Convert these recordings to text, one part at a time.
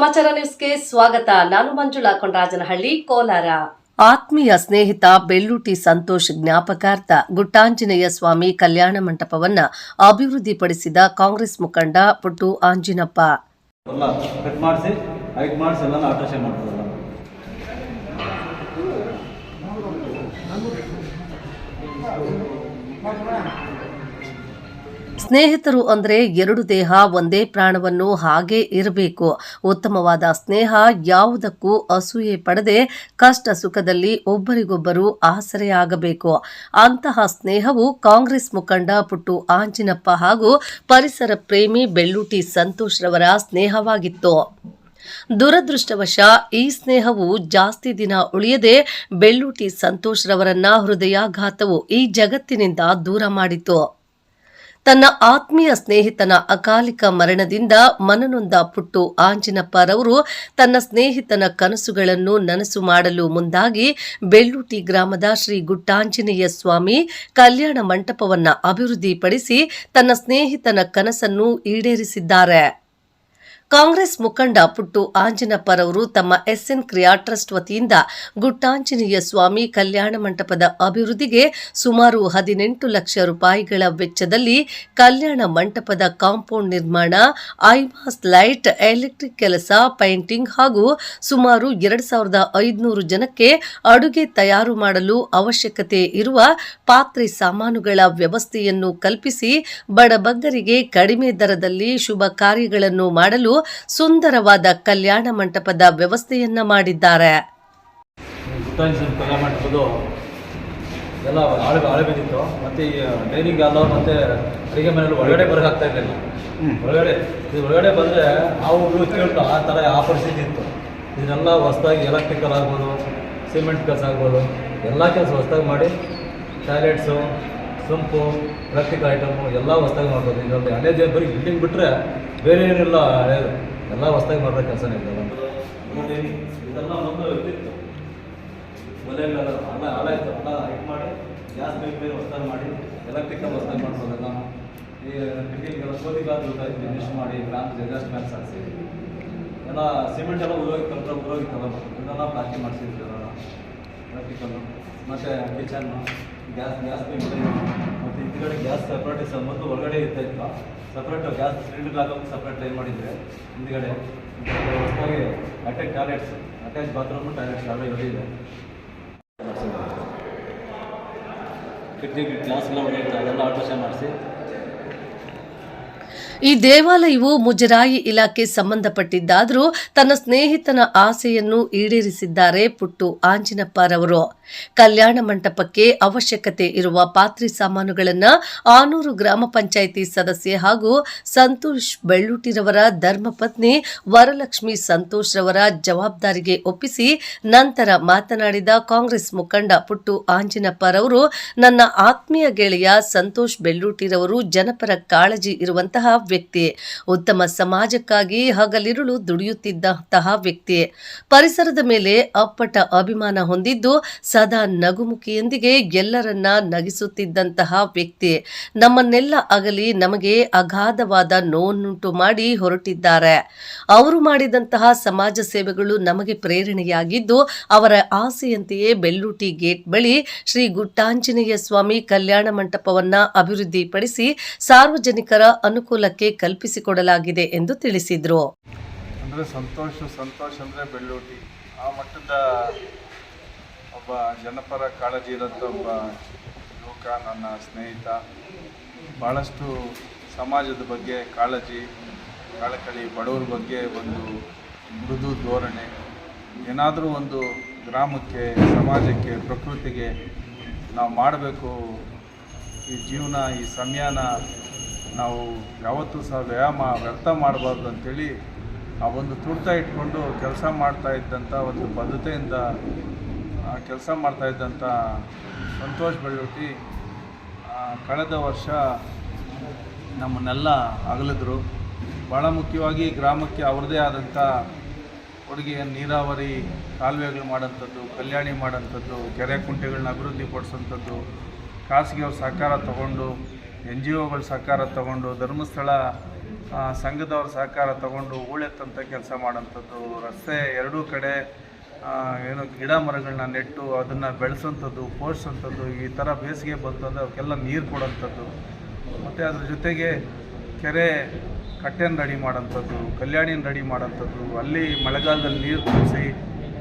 ಸಮಾಚಾರ ನ್ಯೂಸ್ಗೆ ಸ್ವಾಗತ. ನಾನು ಮಂಜುಳಾ ಕೊಂಡರಾಜನಹಳ್ಳಿ, ಕೋಲಾರ. ಆತ್ಮೀಯ ಸ್ನೇಹಿತ ಬೆಳ್ಳೂಟಿ ಸಂತೋಷ್ ಜ್ಞಾಪಕಾರ್ಥ ಗುಟ್ಟಾಂಜನೇಯ ಸ್ವಾಮಿ ಕಲ್ಯಾಣ ಮಂಟಪವನ್ನ ಅಭಿವೃದ್ಧಿಪಡಿಸಿದ ಕಾಂಗ್ರೆಸ್ ಮುಖಂಡ ಪುಟ್ಟು ಆಂಜಿನಪ್ಪ. ಸ್ನೇಹಿತರು ಅಂದ್ರೆ ಎರಡು ದೇಹ ಒಂದೇ ಪ್ರಾಣವನ್ನು ಹಾಗೆ ಇರಬೇಕು. ಉತ್ತಮವಾದ ಸ್ನೇಹ ಯಾವುದಕ್ಕೂ ಅಸೂಯೆ ಪಡದೆ ಕಷ್ಟ ಸುಖದಲ್ಲಿ ಒಬ್ಬರಿಗೊಬ್ಬರು ಆಸರೆಯಾಗಬೇಕು. ಅಂತಹ ಸ್ನೇಹವು ಕಾಂಗ್ರೆಸ್ ಮುಖಂಡ ಪುಟ್ಟು ಆಂಜಿನಪ್ಪ ಹಾಗೂ ಪರಿಸರ ಪ್ರೇಮಿ ಬೆಳ್ಳೂಟಿ ಸಂತೋಷ್ ರವರ ಸ್ನೇಹವಾಗಿತ್ತು. ದುರದೃಷ್ಟವಶ ಈ ಸ್ನೇಹವು ಜಾಸ್ತಿ ದಿನ ಉಳಿಯದೆ ಬೆಳ್ಳೂಟಿ ಸಂತೋಷ್ ರವರನ್ನ ಹೃದಯಾಘಾತವು ಈ ಜಗತ್ತಿನಿಂದ ದೂರ ಮಾಡಿತು. ತನ್ನ ಆತ್ಮೀಯ ಸ್ನೇಹಿತನ ಅಕಾಲಿಕ ಮರಣದಿಂದ ಮನನೊಂದ ಪುಟ್ಟು ಆಂಜಿನಪ್ಪರವರು ತನ್ನ ಸ್ನೇಹಿತನ ಕನಸುಗಳನ್ನು ನನಸು ಮಾಡಲು ಮುಂದಾಗಿ ಬೆಳ್ಳೂಟಿ ಗ್ರಾಮದ ಶ್ರೀ ಗುಟ್ಟಾಂಜನೇಯ ಸ್ವಾಮಿ ಕಲ್ಯಾಣ ಮಂಟಪವನ್ನ ಅಭಿವೃದ್ಧಿಪಡಿಸಿ ತನ್ನ ಸ್ನೇಹಿತನ ಕನಸನ್ನು ಈಡೇರಿಸಿದ್ದಾರೆ. ಕಾಂಗ್ರೆಸ್ ಮುಖಂಡ ಪುಟ್ಟು ಆಂಜಿನಪ್ಪರವರು ತಮ್ಮ ಎಸ್ಎನ್ ಕ್ರಿಯಾ ಟ್ರಸ್ಟ್ ವತಿಯಿಂದ ಗುಟ್ಟಾಂಜನೇಯ ಸ್ವಾಮಿ ಕಲ್ಯಾಣ ಮಂಟಪದ ಅಭಿವೃದ್ಧಿಗೆ ಸುಮಾರು 18 ಲಕ್ಷ ರೂಪಾಯಿಗಳ ವೆಚ್ಚದಲ್ಲಿ ಕಲ್ಯಾಣ ಮಂಟಪದ ಕಾಂಪೌಂಡ್ ನಿರ್ಮಾಣ, ಐಮಾಸ್ ಲೈಟ್, ಎಲೆಕ್ಟ್ರಿಕ್ ಕೆಲಸ, ಪೇಂಟಿಂಗ್ ಹಾಗೂ ಸುಮಾರು 2500 ಜನಕ್ಕೆ ಅಡುಗೆ ತಯಾರು ಮಾಡಲು ಅವಶ್ಯಕತೆ ಇರುವ ಪಾತ್ರೆ ಸಾಮಾನುಗಳ ವ್ಯವಸ್ಥೆಯನ್ನು ಕಲ್ಪಿಸಿ ಬಡಬಗ್ಗರಿಗೆ ಕಡಿಮೆ ದರದಲ್ಲಿ ಶುಭ ಕಾರ್ಯಗಳನ್ನು ಮಾಡಲು ಸುಂದರವಾದ ಕಲ್ಯಾಣ ಮಂಟಪದ ವ್ಯವಸ್ಥೆಯನ್ನ ಮಾಡಿದ್ದಾರೆ. ಕಲ್ಯಾಣ ಮಂಟಪದ ಎಲ್ಲ ಆಳೆ ಬಿದ್ದಿತ್ತು. ಮತ್ತೆ ಡೈನಿಂಗ್ ಹಾಲ್ ಮತ್ತೆ ಅಡಿಗೆ ಮನೆಯಲ್ಲಿ ಒಳಗಡೆ ಬರಕ್ ಆಗ್ತಾ ಇರಲಿಲ್ಲ. ಒಳಗಡೆ ಬಂದ್ರೆ ನಾವು ಕೇಳ್ತು ಆ ಥರ ಆ ಪರಿಸ್ಥಿತಿ ಇತ್ತು. ಇದನ್ನೆಲ್ಲ ಹೊಸದಾಗಿ ಎಲೆಕ್ಟ್ರಿಕಲ್ ಆಗ್ಬೋದು, ಸಿಮೆಂಟ್ ಕೆಲಸ ಆಗ್ಬೋದು, ಎಲ್ಲ ಕೆಲಸ ಹೊಸದಾಗಿ ಮಾಡಿ ಟಾಯ್ಲೆಟ್ಸು, ಸಂಪು, ಎಲೆಕ್ಟ್ರಿಕಲ್ ಐಟಮು ಎಲ್ಲ ಹೊಸದಾಗಿ ಮಾಡ್ಬೋದು. ಇದರಲ್ಲಿ ಹಳೆ ಬರೀ ಬಿಲ್ಡಿಂಗ್ ಬಿಟ್ಟರೆ ಬೇರೆ ಏನಿಲ್ಲ, ಎಲ್ಲ ಹೊಸದಾಗಿ ಮಾಡೋ ಕೆಲಸನೇ ಇಲ್ಲ. ಇದೆಲ್ಲ ಒಂದು ಇತ್ತು, ಒಲೆಗಳೆಲ್ಲ ಅಲ್ಲ ಇತ್ತು, ಅಲ್ಲ ಇದು ಮಾಡಿ ಗ್ಯಾಸ್ ಬೇರೆ ಹೊಸದಾಗಿ ಮಾಡಿ ಎಲೆಕ್ಟ್ರಿಕಲ್ ಹೊಸದಾಗಿ ಮಾಡ್ಬೋದಲ್ಲ. ಈ ಕಿಟಕಿಗೆಲ್ಲ ಸೋದಿಗಾದ್ರು ಫಿನಿಶ್ ಮಾಡಿ ಫ್ಯಾನ್ಸ್ ಎಗ್ಸಾಸ್ಟ್ ಫ್ಯಾನ್ಸ್ ಹಾಕ್ಸಿ ಎಲ್ಲ ಸಿಮೆಂಟ್ ಎಲ್ಲ ಉರೋಗಿತ್ತಲ್ಲ, ಇದೆಲ್ಲ ಪ್ಲಾಸ್ಟಿಕ್ ಮಾಡಿಸಿದ್ರು ಎಲೆಕ್ಟ್ರಿಕಲ್ಲು. ಮತ್ತು ಕಿಚನ್ನು, ಗ್ಯಾಸ್ ಪೈಪ್ ಮತ್ತು ಹಿಂದ್ಗಡೆ ಗ್ಯಾಸ್ ಸಪ್ರೇಟ್ ಮೊದಲು ಹೊರಗಡೆ ಇರ್ತಾಯಿತ್ತು, ಸಪ್ರೇಟ್ ಗ್ಯಾಸ್ ಸಿಲಿಂಡರ್ ಹಾಕೋಕ್ಕೆ ಸಪ್ರೇಟ್ ಲೈನ್ ಮಾಡಿದರೆ ಹಿಂದ್ಗಡೆ ಹೊಸದಾಗಿ ಅಟ್ಯಾಚ್ ಬಾತ್ರೂಮು ಟಾಯ್ಲೆಟ್ಸ್ ಎಲ್ಲ ರೆಡಿ ಇದೆ. ಕಿಟಕಿ ಗ್ಲಾಸ್ ಎಲ್ಲ ಹೊಡೆಯುತ್ತೆ, ಅದೆಲ್ಲ ಆಲ್ಟ್ರೇಷನ್ ಮಾಡಿಸಿ. ಈ ದೇವಾಲಯವು ಮುಜರಾಯಿ ಇಲಾಖೆ ಸಂಬಂಧಪಟ್ಟಿದ್ದಾದರೂ ತನ್ನ ಸ್ನೇಹಿತನ ಆಸೆಯನ್ನು ಈಡೇರಿಸಿದ್ದಾರೆ ಪುಟ್ಟು ಆಂಜಿನಪ್ಪರವರು. ಕಲ್ಯಾಣ ಮಂಟಪಕ್ಕೆ ಅವಶ್ಯಕತೆ ಇರುವ ಪಾತ್ರೆ ಸಾಮಾನುಗಳನ್ನು ಆನೂರು ಗ್ರಾಮ ಪಂಚಾಯಿತಿ ಸದಸ್ಯೆ ಹಾಗೂ ಸಂತೋಷ್ ಬೆಳ್ಳೂಟಿರವರ ಧರ್ಮಪತ್ನಿ ವರಲಕ್ಷ್ಮಿ ಸಂತೋಷ್ ರವರ ಜವಾಬ್ದಾರಿಗೆ ಒಪ್ಪಿಸಿ ನಂತರ ಮಾತನಾಡಿದ ಕಾಂಗ್ರೆಸ್ ಮುಖಂಡ ಪುಟ್ಟು ಆಂಜಿನಪ್ಪರವರು, ನನ್ನ ಆತ್ಮೀಯ ಗೆಳೆಯ ಸಂತೋಷ್ ಬೆಳ್ಳೂಟಿರವರು ಜನಪರ ಕಾಳಜಿ ಇರುವಂತಹ ವ್ಯಕ್ತಿ, ಉತ್ತಮ ಸಮಾಜಕ್ಕಾಗಿ ಹಗಲಿರುಳು ದುಡಿಯುತ್ತಿದ್ದಂತಹ ವ್ಯಕ್ತಿ, ಪರಿಸರದ ಮೇಲೆ ಅಪ್ಪಟ ಅಭಿಮಾನ ಹೊಂದಿದ್ದು ಸದಾ ನಗುಮುಖಿಯೊಂದಿಗೆ ಎಲ್ಲರನ್ನ ನಗಿಸುತ್ತಿದ್ದಂತಹ ವ್ಯಕ್ತಿ, ನಮ್ಮನ್ನೆಲ್ಲ ಅಗಲಿ ನಮಗೆ ಅಗಾಧವಾದ ನೋವನ್ನುಂಟು ಮಾಡಿ ಹೊರಟಿದ್ದಾರೆ. ಅವರು ಮಾಡಿದಂತಹ ಸಮಾಜ ಸೇವೆಗಳು ನಮಗೆ ಪ್ರೇರಣೆಯಾಗಿದ್ದು, ಅವರ ಆಸೆಯಂತೆಯೇ ಬೆಳ್ಳೂಟಿ ಗೇಟ್ ಬಳಿ ಶ್ರೀ ಗುಟ್ಟಾಂಜನೇಯ ಸ್ವಾಮಿ ಕಲ್ಯಾಣ ಮಂಟಪವನ್ನ ಅಭಿವೃದ್ಧಿಪಡಿಸಿ ಸಾರ್ವಜನಿಕರ ಅನುಕೂಲಕ್ಕೆ ಕಲ್ಪಿಸಿಕೊಡಲಾಗಿದೆ ಎಂದು ತಿಳಿಸಿದರು. ಅಂದರೆ ಸಂತೋಷ್ ಅಂದರೆ ಬೆಳ್ಳೂಟಿ ಆ ಮಟ್ಟದ ಒಬ್ಬ ಜನಪರ ಕಾಳಜಿ ಇರೋಂಥ ಒಬ್ಬ ಯುವಕ, ನನ್ನ ಸ್ನೇಹಿತ. ಭಾಳಷ್ಟು ಸಮಾಜದ ಬಗ್ಗೆ ಕಾಳಜಿ, ಕಳಕಳಿ, ಬಡವರ ಬಗ್ಗೆ ಒಂದು ಮೃದು ಧೋರಣೆ. ಏನಾದರೂ ಒಂದು ಗ್ರಾಮಕ್ಕೆ, ಸಮಾಜಕ್ಕೆ, ಪ್ರಕೃತಿಗೆ ನಾವು ಮಾಡಬೇಕು, ಈ ಜೀವನ, ಈ ಸಮಯನ ನಾವು ಯಾವತ್ತೂ ಸಹ ವ್ಯರ್ಥ ಮಾಡಬಾರ್ದು ಅಂಥೇಳಿ ಆ ಒಂದು ತುರ್ತ ಇಟ್ಕೊಂಡು ಕೆಲಸ ಮಾಡ್ತಾ ಇದ್ದಂಥ ಒಂದು ಬದ್ಧತೆಯಿಂದ ಕೆಲಸ ಮಾಡ್ತಾಯಿದ್ದಂಥ ಸಂತೋಷ್ ಬೆಳ್ಳೂಟಿ ಕಳೆದ ವರ್ಷ ನಮ್ಮನ್ನೆಲ್ಲ ಅಗಲಿದ್ರು. ಭಾಳ ಮುಖ್ಯವಾಗಿ ಗ್ರಾಮಕ್ಕೆ ಅವ್ರದ್ದೇ ಆದಂಥ ಕೊಡುಗೆ, ನೀರಾವರಿ ಕಾಲುವೆಗಳು ಮಾಡೋಂಥದ್ದು, ಕಲ್ಯಾಣಿ ಮಾಡೋಂಥದ್ದು, ಕೆರೆ ಕುಂಟೆಗಳನ್ನ ಅಭಿವೃದ್ಧಿ ಪಡಿಸೋಂಥದ್ದು, ಖಾಸಗಿಯವ್ರ ಸಹಕಾರ ತಗೊಂಡು, NGOಗಳ ಸಹಕಾರ ತಗೊಂಡು, ಧರ್ಮಸ್ಥಳ ಸಂಘದವ್ರ ಸಹಕಾರ ತಗೊಂಡು ಹೂಳೆತ್ತಂಥ ಕೆಲಸ ಮಾಡೋಂಥದ್ದು, ರಸ್ತೆ ಎರಡೂ ಕಡೆ ಏನು ಗಿಡ ಮರಗಳನ್ನ ನೆಟ್ಟು ಅದನ್ನು ಬೆಳೆಸೋಂಥದ್ದು, ಪೋಷಿಸೋಂಥದ್ದು, ಈ ಥರ ಬೇಸಿಗೆ ಬಂತು ಅಂದರೆ ಅವಕ್ಕೆಲ್ಲ ನೀರು ಕೊಡೋಂಥದ್ದು, ಮತ್ತು ಅದ್ರ ಜೊತೆಗೆ ಕೆರೆ ಕಟ್ಟೆನ ರೆಡಿ ಮಾಡೋಂಥದ್ದು, ಕಲ್ಯಾಣಿನ ರೆಡಿ ಮಾಡೋಂಥದ್ದು, ಅಲ್ಲಿ ಮಳೆಗಾಲದಲ್ಲಿ ನೀರು ತುಂಬಿಸಿ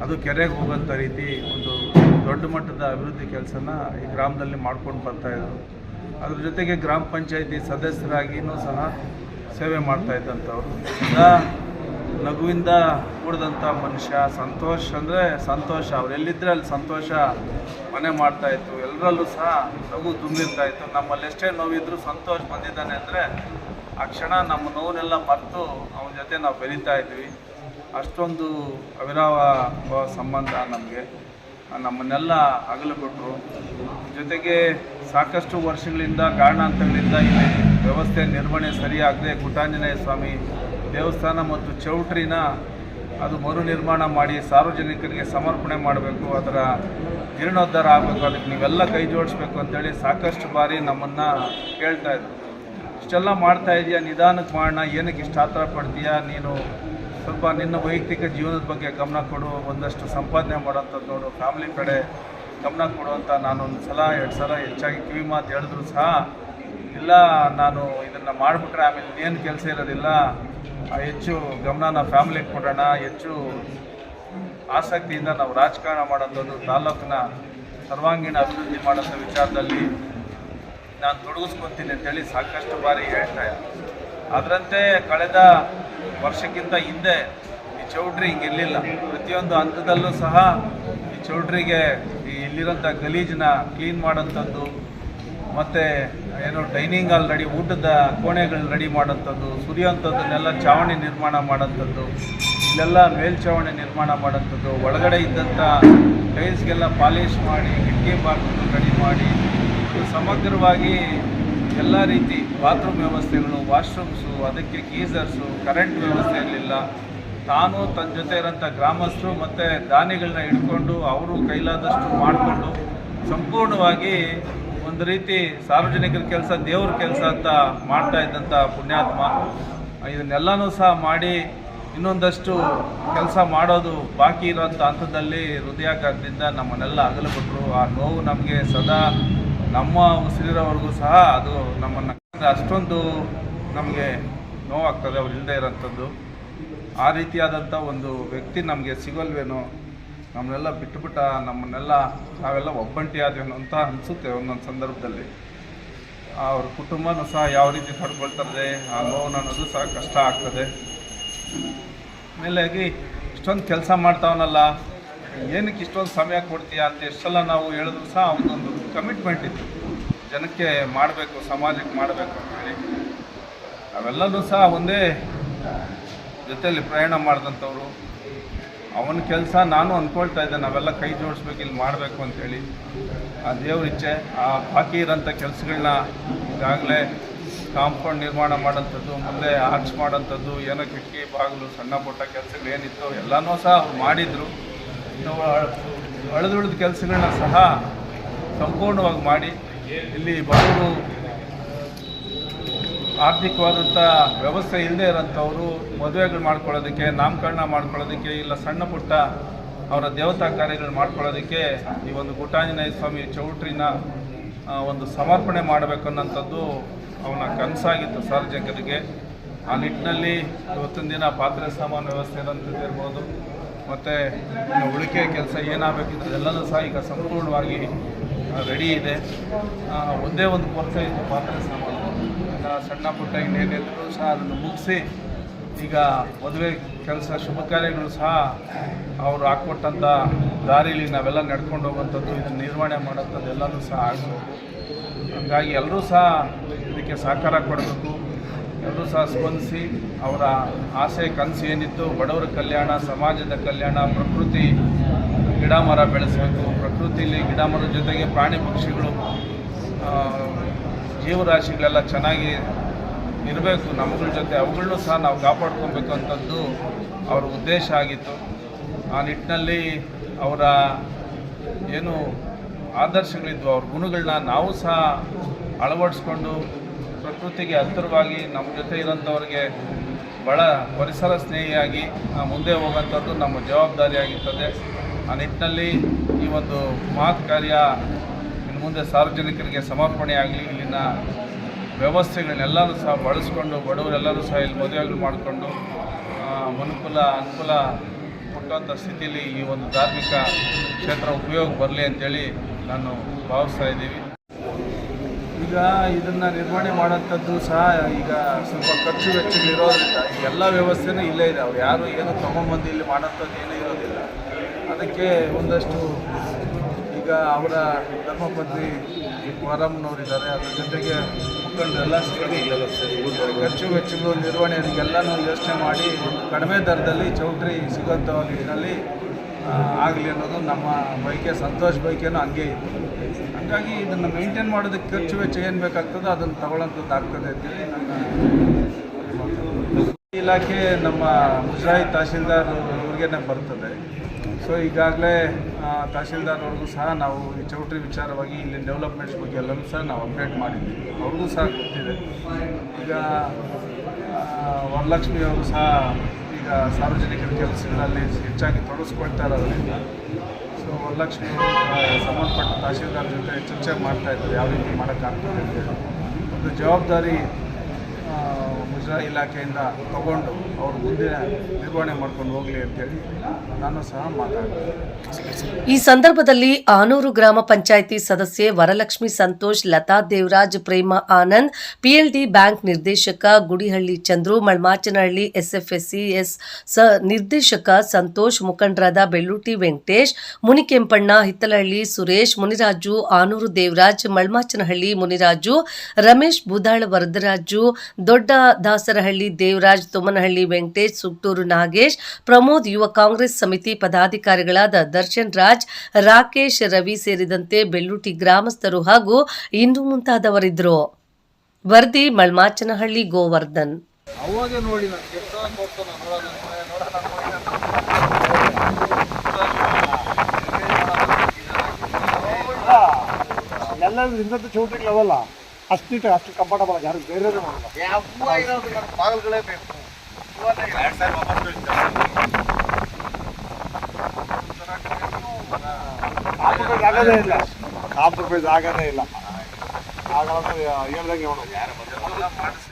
ಅದು ಕೆರೆಗೆ ಹೋಗೋಂಥ ರೀತಿ ಒಂದು ದೊಡ್ಡ ಮಟ್ಟದ ಅಭಿವೃದ್ಧಿ ಕೆಲಸನ ಈ ಗ್ರಾಮದಲ್ಲಿ ಮಾಡ್ಕೊಂಡು ಬರ್ತಾಯಿದ್ರು. ಅದ್ರ ಜೊತೆಗೆ ಗ್ರಾಮ ಪಂಚಾಯಿತಿ ಸದಸ್ಯರಾಗಿಯೂ ಸಹ ಸೇವೆ ಮಾಡ್ತಾಯಿದ್ದಂಥವ್ರು. ನಗುವಿಂದ ಕೂಡಿದಂಥ ಮನುಷ್ಯ. ಸಂತೋಷ ಅಂದರೆ ಸಂತೋಷ, ಅವರೆಲ್ಲಿದ್ದರೆ ಅಲ್ಲಿ ಸಂತೋಷ ಮನೆ ಮಾಡ್ತಾಯಿತ್ತು. ಎಲ್ಲರಲ್ಲೂ ಸಹ ನಗು ತುಂಬಿರ್ತಾಯಿತ್ತು. ನಮ್ಮಲ್ಲಿ ಎಷ್ಟೇ ನೋವಿದ್ರೂ ಸಂತೋಷ ಬಂದಿದ್ದಾನೆ ಅಂದರೆ ಆ ಕ್ಷಣ ನಮ್ಮ ನೋವನ್ನೆಲ್ಲ ಮರೆತು ಅವನ ಜೊತೆ ನಾವು ಬೆರೀತಾ ಇದ್ವಿ. ಅಷ್ಟೊಂದು ಅವಿರಾವ ಸಂಬಂಧ ನಮಗೆ. ನಮ್ಮನ್ನೆಲ್ಲ ಅಗಲುಬಿಟ್ರು. ಜೊತೆಗೆ ಸಾಕಷ್ಟು ವರ್ಷಗಳಿಂದ ಕಾರಣಾಂತರಗಳಿಂದ ಇಲ್ಲಿ ವ್ಯವಸ್ಥೆ ನಿರ್ವಹಣೆ ಸರಿಯಾಗದೆ ಗುಟಾಂಜನೇಯ ಸ್ವಾಮಿ ದೇವಸ್ಥಾನ ಮತ್ತು ಚೌಟ್ರಿನ ಅದು ಮರು ನಿರ್ಮಾಣ ಮಾಡಿ ಸಾರ್ವಜನಿಕರಿಗೆ ಸಮರ್ಪಣೆ ಮಾಡಬೇಕು, ಅದರ ಜೀರ್ಣೋದ್ಧಾರ ಆಗಬೇಕು, ಅದಕ್ಕೆ ನೀವೆಲ್ಲ ಕೈ ಜೋಡಿಸ್ಬೇಕು ಅಂತೇಳಿ ಸಾಕಷ್ಟು ಬಾರಿ ನಮ್ಮನ್ನು ಕೇಳ್ತಾಯಿದ್ರು. ಇಷ್ಟೆಲ್ಲ ಮಾಡ್ತಾ ಇದೆಯಾ, ನಿಧಾನಕ್ಕೆ ಮಾಡೋಣ, ಏನಕ್ಕೆ ಇಷ್ಟು ಆತರ ಪಡ್ತೀಯಾ, ನೀನು ಸ್ವಲ್ಪ ನಿನ್ನ ವೈಯಕ್ತಿಕ ಜೀವನದ ಬಗ್ಗೆ ಗಮನ ಕೊಡು, ಒಂದಷ್ಟು ಸಂಪಾದನೆ ಮಾಡೋಂಥದ್ದು ನೋಡು, ಫ್ಯಾಮಿಲಿ ಕಡೆ ಗಮನ ಕೊಡು ಅಂತ ನಾನೊಂದು ಸಲ 2 ಸಲ ಹೆಚ್ಚಾಗಿ ಕಿವಿ ಮಾತು ಹೇಳಿದ್ರು ಸಹ ಇಲ್ಲ, ನಾನು ಇದನ್ನು ಮಾಡಿಬಿಟ್ರೆ ಆಮೇಲೆ ಏನು ಕೆಲಸ ಇರೋದಿಲ್ಲ, ಹೆಚ್ಚು ಗಮನ ಫ್ಯಾಮಿಲಿಗೆ ಕೊಡೋಣ, ಹೆಚ್ಚು ಆಸಕ್ತಿಯಿಂದ ನಾವು ರಾಜಕಾರಣ ಮಾಡೋಂಥದ್ದು, ತಾಲೂಕಿನ ಸರ್ವಾಂಗೀಣ ಅಭಿವೃದ್ಧಿ ಮಾಡೋಂಥ ವಿಚಾರದಲ್ಲಿ ನಾನು ತೊಡಗಿಸ್ಕೊತೀನಿ ಅಂತೇಳಿ ಸಾಕಷ್ಟು ಬಾರಿ ಹೇಳ್ತಾ ಇದ್ದೆ. ಅದರಂತೆ ಕಳೆದ ವರ್ಷಕ್ಕಿಂತ ಹಿಂದೆ ಈ ಚೌಟ್ರಿ ಹಿಂಗಿರಲಿಲ್ಲ. ಪ್ರತಿಯೊಂದು ಹಂತದಲ್ಲೂ ಸಹ ಈ ಚೌಟ್ರಿಗೆ ಇಲ್ಲಿರೋಂಥ ಗಲೀಜನ್ನ ಕ್ಲೀನ್ ಮಾಡೋಂಥದ್ದು, ಮತ್ತು ಏನು ಡೈನಿಂಗ್ ಹಾಲ್ ರೆಡಿ, ಊಟದ ಕೋಣೆಗಳನ್ನ ರೆಡಿ ಮಾಡೋಂಥದ್ದು, ಸುರಿಯೋಂಥದ್ದನ್ನೆಲ್ಲ ಚಾವಣಿ ನಿರ್ಮಾಣ ಮಾಡೋಂಥದ್ದು, ಇಲ್ಲೆಲ್ಲ ಮೇಲ್ಚಾವಣಿ ನಿರ್ಮಾಣ ಮಾಡೋಂಥದ್ದು, ಒಳಗಡೆ ಇದ್ದಂಥ ಟೈಲ್ಸ್ಗೆಲ್ಲ ಪಾಲಿಷ್ ಮಾಡಿ ಕಿಟಕಿ ಬಾಗಿಲು ರೆಡಿ ಮಾಡಿ ಸಮಗ್ರವಾಗಿ ಎಲ್ಲ ರೀತಿ ಬಾತ್ರೂಮ್ ವ್ಯವಸ್ಥೆಗಳು, ವಾಶ್ರೂಮ್ಸು, ಅದಕ್ಕೆ ಗೀಸರ್ಸು, ಕರೆಂಟ್ ವ್ಯವಸ್ಥೆ ಇರಲಿಲ್ಲ. ತಾನು ತನ್ನ ಜೊತೆ ಇರೋಂಥ ಗ್ರಾಮಸ್ಥರು ಮತ್ತು ದಾನಿಗಳನ್ನ ಹಿಡ್ಕೊಂಡು ಅವರು ಕೈಲಾದಷ್ಟು ಮಾಡಿಕೊಂಡು ಸಂಪೂರ್ಣವಾಗಿ ಒಂದು ರೀತಿ ಸಾರ್ವಜನಿಕರ ಕೆಲಸ ದೇವ್ರ ಕೆಲಸ ಅಂತ ಮಾಡ್ತಾ ಇದ್ದಂಥ ಪುಣ್ಯಾತ್ಮ. ಇದನ್ನೆಲ್ಲನೂ ಸಹ ಮಾಡಿ ಇನ್ನೊಂದಷ್ಟು ಕೆಲಸ ಮಾಡೋದು ಬಾಕಿ ಇರೋಂಥ ಹಂತದಲ್ಲಿ ಹೃದಯಾಘಾತದಿಂದ ನಮ್ಮನ್ನೆಲ್ಲ ಅಗಲುಬಿಟ್ರು. ಆ ನೋವು ನಮಗೆ ಸದಾ ನಮ್ಮ ಉಸಿರಿರೋವರೆಗೂ ಸಹ ಅದು ನಮ್ಮನ್ನು ಅಷ್ಟೊಂದು ನಮಗೆ ನೋವಾಗ್ತದೆ ಅವ್ರು ಇಲ್ಲದೆ ಇರೋಂಥದ್ದು. ಆ ರೀತಿಯಾದಂಥ ಒಂದು ವ್ಯಕ್ತಿ ನಮಗೆ ಸಿಗೋಲ್ವೇನೋ, ನಮ್ಮನ್ನೆಲ್ಲ ಬಿಟ್ಟುಬಿಟ್ಟ, ನಮ್ಮನ್ನೆಲ್ಲ ನಾವೆಲ್ಲ ಒಬ್ಬಂಟಿ ಆದ್ವೇನೋ ಅಂತ ಅನಿಸುತ್ತೆ ಒಂದೊಂದು ಸಂದರ್ಭದಲ್ಲಿ. ಅವ್ರ ಕುಟುಂಬನೂ ಸಹ ಯಾವ ರೀತಿ ತಡ್ಕೊಳ್ತಾರೆ, ಆ ನೋವು ಅನ್ನೋದು ಸಹ ಕಷ್ಟ ಆಗ್ತದೆ. ಆಮೇಲಾಗಿ ಇಷ್ಟೊಂದು ಕೆಲಸ ಮಾಡ್ತಾವನಲ್ಲ, ಏನಕ್ಕೆ ಇಷ್ಟೊಂದು ಸಮಯ ಕೊಡ್ತೀಯಾ ಅಂತ ಎಷ್ಟೆಲ್ಲ ನಾವು ಹೇಳಿದ್ರು ಸಹ ಅವನೊಂದು ಕಮಿಟ್ಮೆಂಟ್ ಇತ್ತು, ಜನಕ್ಕೆ ಮಾಡಬೇಕು, ಸಮಾಜಕ್ಕೆ ಮಾಡಬೇಕು ಅಂತೇಳಿ. ಅವೆಲ್ಲವೂ ಸಹ ಒಂದೇ ಜೊತೆಯಲ್ಲಿ ಪ್ರಯಾಣ ಮಾಡಿದಂಥವ್ರು. ಅವನ ಕೆಲಸ ನಾನು ಅಂದ್ಕೊಳ್ತಾ ಇದ್ದೆ, ನಾವೆಲ್ಲ ಕೈ ಜೋಡಿಸ್ಬೇಕು, ಇಲ್ಲಿ ಮಾಡಬೇಕು ಅಂಥೇಳಿ. ಆ ದೇವ್ರ ಇಚ್ಛೆ. ಆ ಬಾಕಿ ಇರೋಂಥ ಕೆಲಸಗಳನ್ನ ಈಗಾಗಲೇ ಕಾಂಪೌಂಡ್ ನಿರ್ಮಾಣ ಮಾಡೋಂಥದ್ದು, ಮುಂದೆ ಆರ್ಚ್ ಮಾಡೋಂಥದ್ದು, ಏನೋ ಕಿಟಕಿ ಬಾಗಿಲು ಸಣ್ಣ ಪುಟ್ಟ ಕೆಲಸಗಳು ಏನಿತ್ತು ಎಲ್ಲನೂ ಸಹ ಅವ್ರು ಮಾಡಿದರು. ಅಳೆದುಳಿದ ಕೆಲಸಗಳನ್ನ ಸಹ ಸಂಪೂರ್ಣವಾಗಿ ಮಾಡಿ ಇಲ್ಲಿ ಬಡವರು, ಆರ್ಥಿಕವಾದಂಥ ವ್ಯವಸ್ಥೆ ಇಲ್ಲದೆ ಇರೋಂಥವ್ರು ಮದುವೆಗಳು ಮಾಡ್ಕೊಳ್ಳೋದಕ್ಕೆ, ನಾಮಕರಣ ಮಾಡ್ಕೊಳ್ಳೋದಕ್ಕೆ, ಇಲ್ಲ ಸಣ್ಣ ಪುಟ್ಟ ಅವರ ದೇವತಾ ಕಾರ್ಯಗಳು ಮಾಡ್ಕೊಳ್ಳೋದಕ್ಕೆ ಈ ಒಂದು ಗುಟಾಂಜನೇಯ ಸ್ವಾಮಿ ಚೌಟ್ರಿನ ಒಂದು ಸಮರ್ಪಣೆ ಮಾಡಬೇಕು ಅನ್ನೋಂಥದ್ದು ಅವನ ಕನಸಾಗಿತ್ತು ಸಾರ್ವಜನಿಕರಿಗೆ. ಆ ನಿಟ್ಟಿನಲ್ಲಿ ಇವತ್ತಿನ ದಿನ ಪಾತ್ರೆ ಸಾಮಾನು ವ್ಯವಸ್ಥೆ ಇರೋಂಥದ್ದು ಇರ್ಬೋದು, ಮತ್ತು ಉಳಿಕೆ ಕೆಲಸ ಏನಾಗಬೇಕಿದ್ರೆ ಎಲ್ಲನೂ ಸಹ ಈಗ ಸಂಪೂರ್ಣವಾಗಿ ರೆಡಿ ಇದೆ. ಒಂದೇ ಒಂದು ಕೊರತೆ ಇತ್ತು, ಪಾತ್ರೆ ಸಾಮಾನು. ಸಣ್ಣ ಪುಟ್ಟ ಇನ್ನೇನಿದ್ರು ಸಹ ಅದನ್ನು ಮುಗಿಸಿ ಈಗ ಮದುವೆ ಕೆಲಸ ಶುಭ ಕಾರ್ಯಗಳು ಸಹ ಅವರು ಹಾಕ್ಕೊಟ್ಟಂಥ ದಾರಿಲಿ ನಾವೆಲ್ಲ ನಡ್ಕೊಂಡು ಹೋಗುವಂಥದ್ದು, ಇದನ್ನು ನಿರ್ವಹಣೆ ಮಾಡೋಂಥದ್ದು ಎಲ್ಲನೂ ಸಹ ಆಗಬೇಕು. ಹಾಗಾಗಿ ಎಲ್ಲರೂ ಸಹ ಇದಕ್ಕೆ ಸಹಕಾರ ಕೊಡಬೇಕು. ಎಲ್ಲರೂ ಸಹ ಸ್ಪಂದಿಸಿ ಅವರ ಆಸೆ ಕನಸು ಏನಿತ್ತು, ಬಡವರ ಕಲ್ಯಾಣ, ಸಮಾಜದ ಕಲ್ಯಾಣ, ಪ್ರಕೃತಿ ಗಿಡ ಮರ ಬೆಳೆಸಬೇಕು, ಪ್ರಕೃತಿಯಲ್ಲಿ ಗಿಡ ಮರದ ಜೊತೆಗೆ ಪ್ರಾಣಿ ಪಕ್ಷಿಗಳು, ಜೀವರಾಶಿಗಳೆಲ್ಲ ಚೆನ್ನಾಗಿ ಇರಬೇಕು ನಮ್ಮಗಳ ಜೊತೆ, ಅವುಗಳನ್ನೂ ಸಹ ನಾವು ಕಾಪಾಡ್ಕೊಬೇಕು ಅಂಥದ್ದು ಅವರ ಉದ್ದೇಶ ಆಗಿತ್ತು. ಆ ನಿಟ್ಟಿನಲ್ಲಿ ಅವರ ಏನು ಆದರ್ಶಗಳಿದ್ವು, ಅವ್ರ ಗುಣಗಳನ್ನ ನಾವು ಸಹ ಅಳವಡಿಸ್ಕೊಂಡು ಪ್ರಕೃತಿಗೆ ಹತ್ತಿರವಾಗಿ ನಮ್ಮ ಜೊತೆ ಇರೋಂಥವ್ರಿಗೆ ಭಾಳ ಪರಿಸರ ಸ್ನೇಹಿಯಾಗಿ ಮುಂದೆ ಹೋಗೋಂಥದ್ದು ನಮ್ಮ ಜವಾಬ್ದಾರಿಯಾಗಿರ್ತದೆ. ಆ ನಿಟ್ಟಿನಲ್ಲಿ ಈ ಒಂದು ಮಹತ್ ಕಾರ್ಯ ಇನ್ನು ಮುಂದೆ ಸಾರ್ವಜನಿಕರಿಗೆ ಸಮರ್ಪಣೆಯಾಗಲಿ, ಇಲ್ಲಿನ ವ್ಯವಸ್ಥೆಗಳನ್ನೆಲ್ಲರೂ ಸಹ ಬಳಸ್ಕೊಂಡು ಬಡವರೆಲ್ಲರೂ ಸಹ ಇಲ್ಲಿ ಮದುವೆಗಳು ಮಾಡಿಕೊಂಡು ಅನುಕೂಲ ಕೊಟ್ಟಂಥ ಸ್ಥಿತಿಯಲ್ಲಿ ಈ ಒಂದು ಧಾರ್ಮಿಕ ಕ್ಷೇತ್ರ ಉಪಯೋಗ ಬರಲಿ ಅಂತೇಳಿ ನಾನು ಭಾವಿಸ್ತಾ ಇದ್ದೀವಿ. ಈಗ ಇದನ್ನು ನಿರ್ವಹಣೆ ಮಾಡೋಂಥದ್ದು ಸಹ ಈಗ ಸ್ವಲ್ಪ ಖರ್ಚು ವೆಚ್ಚಗಳಿರೋದ್ರಿಂದ ಎಲ್ಲ ವ್ಯವಸ್ಥೆನೂ ಇಲ್ಲೇ ಇದೆ. ಅವ್ರು ಯಾರು ಏನು ತೊಗೊಂಬಂದು ಇಲ್ಲಿ ಮಾಡೋಂಥದ್ದು ಏನೂ ಇರೋದಿಲ್ಲ. ಅದಕ್ಕೆ ಒಂದಷ್ಟು ಈಗ ಅವರ ಧರ್ಮಪತ್ನಿ ವರಮ್ಮನವರಿದ್ದಾರೆ, ಅದ್ರ ಜೊತೆಗೆ ಮುಖಂಡರೆಲ್ಲ ಸೇರಿ ಖರ್ಚು ವೆಚ್ಚಗಳು ನಿರ್ವಹಣೆಗೆಲ್ಲನೂ ಯೋಚನೆ ಮಾಡಿ ಒಂದು ಕಡಿಮೆ ದರದಲ್ಲಿ ಚೌಲ್ಟ್ರಿ ಸಿಗೋಂಥ ನಿಟ್ಟಿನಲ್ಲಿ ಆಗಲಿ ಅನ್ನೋದು ನಮ್ಮ ಬಯಕೆ, ಸಂತೋಷ್ ಬಯಕೆನೂ ಹಂಗೆ ಇದೆ. ಹಾಗಾಗಿ ಇದನ್ನು ಮೇಂಟೈನ್ ಮಾಡೋದಕ್ಕೆ ಖರ್ಚು ವೆಚ್ಚ ಏನು ಬೇಕಾಗ್ತದೋ ಅದನ್ನು ತಗೊಳ್ಳೋಂಥದ್ದು ಆಗ್ತದೆ ಅಂತೇಳಿ ನನ್ನ ಇಲಾಖೆ ನಮ್ಮ ಮುಜರಾಯಿ ತಹಶೀಲ್ದಾರ್ ಇವ್ರಿಗೇನೆ ಬರ್ತದೆ. ಸೊ ಈಗಾಗಲೇ ತಹಶೀಲ್ದಾರ್ವರೆಗೂ ಸಹ ನಾವು ಈ ಚೌಟ್ರಿ ವಿಚಾರವಾಗಿ ಇಲ್ಲಿ ಡೆವಲಪ್ಮೆಂಟ್ಸ್ ಬಗ್ಗೆ ಎಲ್ಲರೂ ಸಹ ನಾವು ಅಪ್ಡೇಟ್ ಮಾಡಿದ್ದೀವಿ. ಅವ್ರಿಗೂ ಸಹ ಗೊತ್ತಿದೆ. ಈಗ ವರಲಕ್ಷ್ಮಿ ಅವರು ಸಹ ಈಗ ಸಾರ್ವಜನಿಕರ ಕೆಲಸಗಳಲ್ಲಿ ಹೆಚ್ಚಾಗಿ ತೊಡಗಿಸ್ಕೊಳ್ತಾ ಇರೋದ್ರಿಂದ ಸೊ ವರಲಕ್ಷ್ಮಿ ಸಂಬಂಧಪಟ್ಟ ತಹಶೀಲ್ದಾರ್ ಜೊತೆ ಚರ್ಚೆ ಮಾಡ್ತಾಯಿದ್ದಾರೆ ಯಾವ ರೀತಿ ಮಾಡೋಕ್ಕಾಗ್ತದೆ ಅಂತೇಳಿ. ಒಂದು ಜವಾಬ್ದಾರಿ ಮುಜರಾಯಿ ಇಲಾಖೆಯಿಂದ ತಗೊಂಡು ಅವರು ಮುಂದೆ ನಿರ್ವಹಣೆ ಮಾಡ್ಕೊಂಡು ಹೋಗಲಿ ಅಂತೇಳಿ ನಾನು ಸಹ ಮಾತಾಡ್ತೀನಿ. ಈ ಸಂದರ್ಭದಲ್ಲಿ ಆನೂರು ಗ್ರಾಮ ಪಂಚಾಯಿತಿ ಸದಸ್ಯೆ ವರಲಕ್ಷ್ಮಿ ಸಂತೋಷ್, ಲತಾ ದೇವರಾಜ್, ಪ್ರೇಮ ಆನಂದ್, ಪಿಎಲ್ಡಿ ಬ್ಯಾಂಕ್ ನಿರ್ದೇಶಕ ಗುಡಿಹಳ್ಳಿ ಚಂದ್ರು, ಮಳ್ಮಾಚನಹಳ್ಳಿ ಎಸ್ಎಫ್ಎಸ್ಸಿಎಸ್ ನಿರ್ದೇಶಕ ಸಂತೋಷ್, ಮುಖಂಡರಾದ ಬೆಳ್ಳೂಟಿ ವೆಂಕಟೇಶ್, ಮುನಿಕೆಂಪಣ್ಣ, ಹಿತ್ತಲಹಳ್ಳಿ ಸುರೇಶ್, ಮುನಿರಾಜು, ಆನೂರು ದೇವರಾಜ್, ಮಳ್ಮಾಚನಹಳ್ಳಿ ಮುನಿರಾಜು, ರಮೇಶ್ ಬೂದಾಳ ವರದರಾಜು, ದೊಡ್ಡ ದಾಸರಹಳ್ಳಿ ದೇವರಾಜ್, ತುಮ್ಮನಹಳ್ಳಿ ವೆಂಕಟೇಶ್, ಸುಟ್ಟೂರು ನಾಗೇಶ್, ಪ್ರಮೋದ್, ಯುವ ಕಾಂಗ್ರೆಸ್ ಸಮಿತಿ ಪದಾಧಿಕಾರಿಗಳಾದ ದರ್ಶನ್ ರಾಜ್, ರಾಕೇಶ್, ರವಿ ಸೇರಿದಂತೆ ಬೆಳ್ಳೂಟಿ ಗ್ರಾಮಸ್ಥರು ಹಾಗೂ ಇನ್ನೂ ಮುಂತಾದವರಿದ್ದರು. ವರದಿ ಮಳ್ಮಾಚನಹಳ್ಳಿ ಗೋವರ್ಧನ್. ಅವಾಗೆ ನೋಡಿ ಎಲ್ಲರೂ ಇನ್ನೊಂದು ಚೌಟ್ರಿಗಳವಲ್ಲ ಅಷ್ಟು ಕಂಫರ್ಟಬಲ್ ಆಗಿ ಯಾರು ಬೇರೆ ಬಾಗಿಲುಗಳೇ ಬೇಕು. ಆಗೋದೇ ಇಲ್ಲ, ಕಾಂಪ್ರಮೈಸ್ ಆಗೋದೇ ಇಲ್ಲ. ಹಾಗಾದ್ರೆ ಹೇಳ್ದಂಗೆ